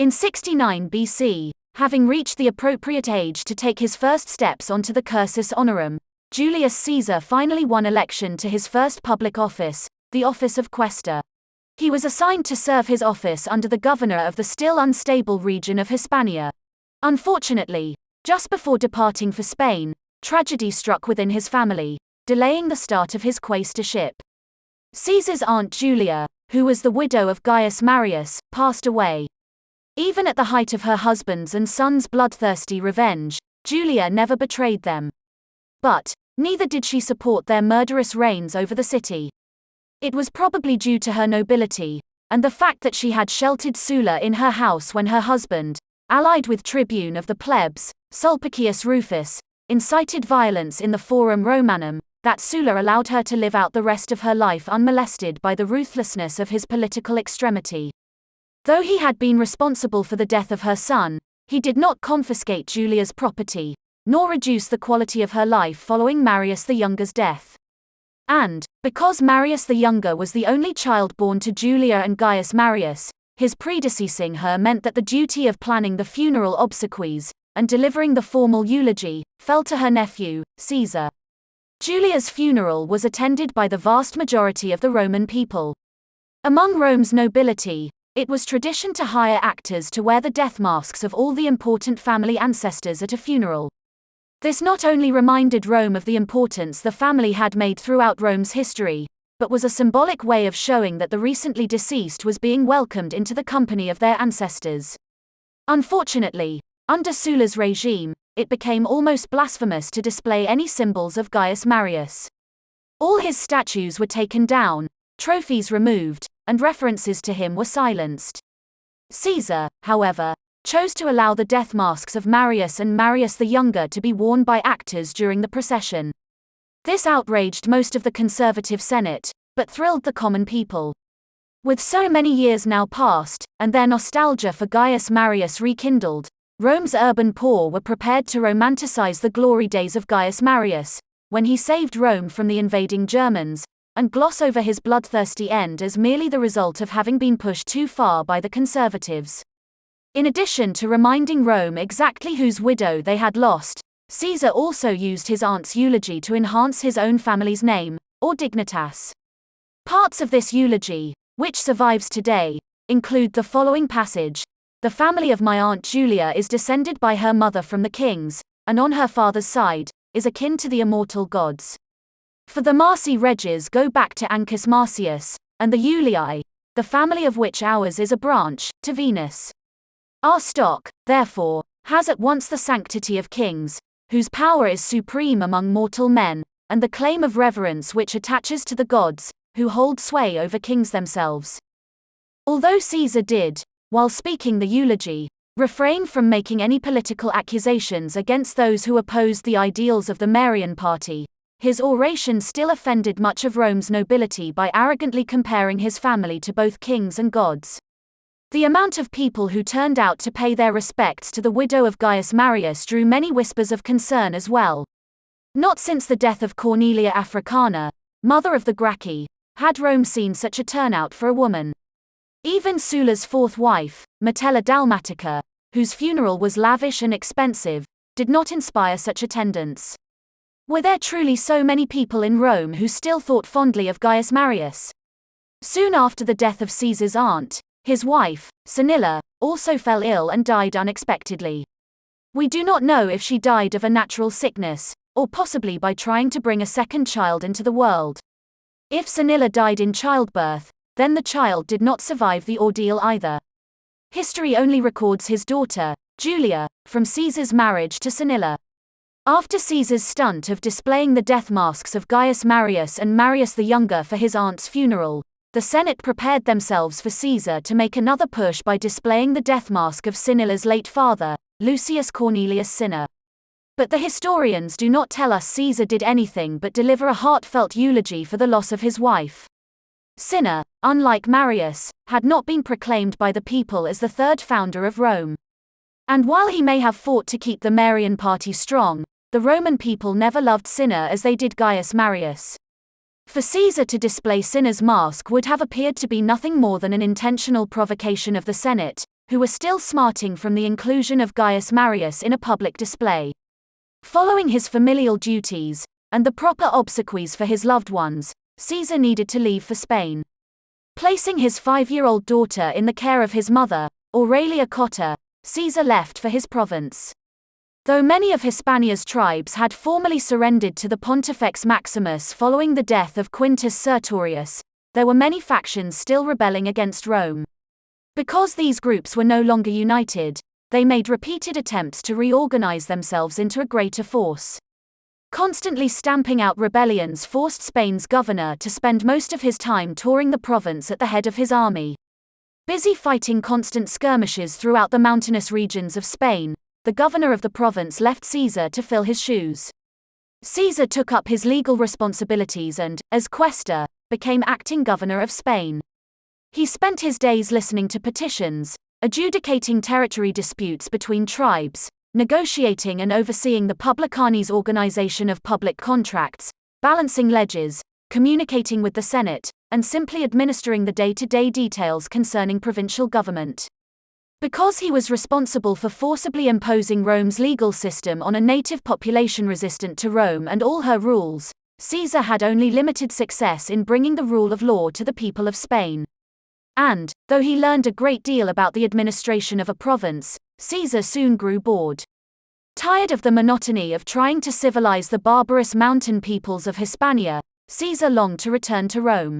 In 69 BC, having reached the appropriate age to take his first steps onto the cursus honorum, Julius Caesar finally won election to his first public office, the office of quaestor. He was assigned to serve his office under the governor of the still unstable region of Hispania. Unfortunately, just before departing for Spain, tragedy struck within his family, delaying the start of his quaestorship. Caesar's aunt Julia, who was the widow of Gaius Marius, passed away. Even at the height of her husband's and son's bloodthirsty revenge, Julia never betrayed them. But neither did she support their murderous reigns over the city. It was probably due to her nobility, and the fact that she had sheltered Sulla in her house when her husband, allied with tribune of the plebs, Sulpicius Rufus, incited violence in the Forum Romanum, that Sulla allowed her to live out the rest of her life unmolested by the ruthlessness of his political extremity. Though he had been responsible for the death of her son, he did not confiscate Julia's property, nor reduce the quality of her life following Marius the Younger's death. And, because Marius the Younger was the only child born to Julia and Gaius Marius, his predeceasing her meant that the duty of planning the funeral obsequies, and delivering the formal eulogy, fell to her nephew, Caesar. Julia's funeral was attended by the vast majority of the Roman people. Among Rome's nobility, it was tradition to hire actors to wear the death masks of all the important family ancestors at a funeral. This not only reminded Rome of the importance the family had made throughout Rome's history, but was a symbolic way of showing that the recently deceased was being welcomed into the company of their ancestors. Unfortunately, under Sulla's regime, it became almost blasphemous to display any symbols of Gaius Marius. All his statues were taken down, trophies removed, and references to him were silenced. Caesar, however, chose to allow the death masks of Marius and Marius the Younger to be worn by actors during the procession. This outraged most of the conservative Senate, but thrilled the common people. With so many years now past, and their nostalgia for Gaius Marius rekindled, Rome's urban poor were prepared to romanticize the glory days of Gaius Marius, when he saved Rome from the invading Germans, and gloss over his bloodthirsty end as merely the result of having been pushed too far by the conservatives. In addition to reminding Rome exactly whose widow they had lost, Caesar also used his aunt's eulogy to enhance his own family's name, or dignitas. Parts of this eulogy, which survives today, include the following passage: "The family of my aunt Julia is descended by her mother from the kings, and on her father's side, is akin to the immortal gods. For the Marsi reges go back to Ancus Marcius, and the Julii, the family of which ours is a branch, to Venus. Our stock, therefore, has at once the sanctity of kings, whose power is supreme among mortal men, and the claim of reverence which attaches to the gods, who hold sway over kings themselves." Although Caesar did, while speaking the eulogy, refrain from making any political accusations against those who opposed the ideals of the Marian party, his oration still offended much of Rome's nobility by arrogantly comparing his family to both kings and gods. The amount of people who turned out to pay their respects to the widow of Gaius Marius drew many whispers of concern as well. Not since the death of Cornelia Africana, mother of the Gracchi, had Rome seen such a turnout for a woman. Even Sulla's fourth wife, Metella Dalmatica, whose funeral was lavish and expensive, did not inspire such attendance. Were there truly so many people in Rome who still thought fondly of Gaius Marius? Soon after the death of Caesar's aunt, his wife, Cinilla, also fell ill and died unexpectedly. We do not know if she died of a natural sickness, or possibly by trying to bring a second child into the world. If Cinilla died in childbirth, then the child did not survive the ordeal either. History only records his daughter, Julia, from Caesar's marriage to Cinilla. After Caesar's stunt of displaying the death masks of Gaius Marius and Marius the Younger for his aunt's funeral, the Senate prepared themselves for Caesar to make another push by displaying the death mask of Cinilla's late father, Lucius Cornelius Cinna. But the historians do not tell us Caesar did anything but deliver a heartfelt eulogy for the loss of his wife. Cinna, unlike Marius, had not been proclaimed by the people as the third founder of Rome. And while he may have fought to keep the Marian party strong, the Roman people never loved Cinna as they did Gaius Marius. For Caesar to display Cinna's mask would have appeared to be nothing more than an intentional provocation of the Senate, who were still smarting from the inclusion of Gaius Marius in a public display. Following his familial duties, and the proper obsequies for his loved ones, Caesar needed to leave for Spain. Placing his 5-year-old daughter in the care of his mother, Aurelia Cotta, Caesar left for his province. Though many of Hispania's tribes had formally surrendered to the Pontifex Maximus following the death of Quintus Sertorius, there were many factions still rebelling against Rome. Because these groups were no longer united, they made repeated attempts to reorganize themselves into a greater force. Constantly stamping out rebellions forced Spain's governor to spend most of his time touring the province at the head of his army. Busy fighting constant skirmishes throughout the mountainous regions of Spain, the governor of the province left Caesar to fill his shoes. Caesar took up his legal responsibilities and, as quaestor, became acting governor of Spain. He spent his days listening to petitions, adjudicating territory disputes between tribes, negotiating and overseeing the publicanis organization of public contracts, balancing ledgers, communicating with the Senate, and simply administering the day-to-day details concerning provincial government. Because he was responsible for forcibly imposing Rome's legal system on a native population resistant to Rome and all her rules, Caesar had only limited success in bringing the rule of law to the people of Spain. And, though he learned a great deal about the administration of a province, Caesar soon grew bored. Tired of the monotony of trying to civilize the barbarous mountain peoples of Hispania, Caesar longed to return to Rome.